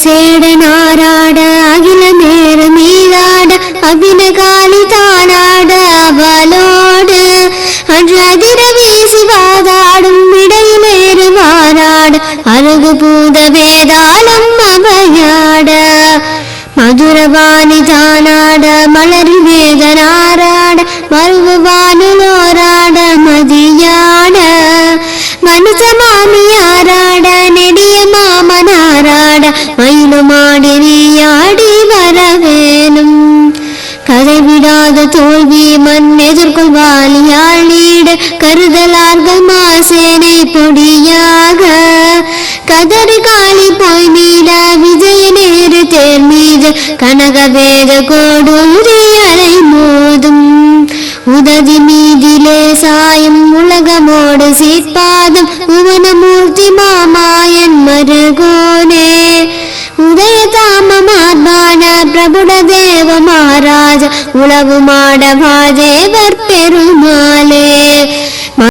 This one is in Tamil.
சேடனாராட அகில நேர மீதாட அபினகாலி தானாட அவளோடு அன்று அதிர வீசி வாதாடும் இடையிலேறு வாராட அருகு பூத வேதாளம் அவையாட மதுரவாணி தானாட மலரில் வேதனாராட மருவானுலோராட மதியாட மனுஷ மாமியாராட நெடிய மாமனாராட மயிலுமாடி நீயாடி வரவேணும் கதைவிடாத தோல்வி மண் எதிர்கொள்வாளியாள் நீடு கருதலார்கள் மாசேனை பொடியாக கதறி காளி போய் மீட விஜய நேரு தேர் மீது கனக வேத கோடூரி அலை மோதும் உதவி மீதிலே சாயும் உலகமோடு சீர்பா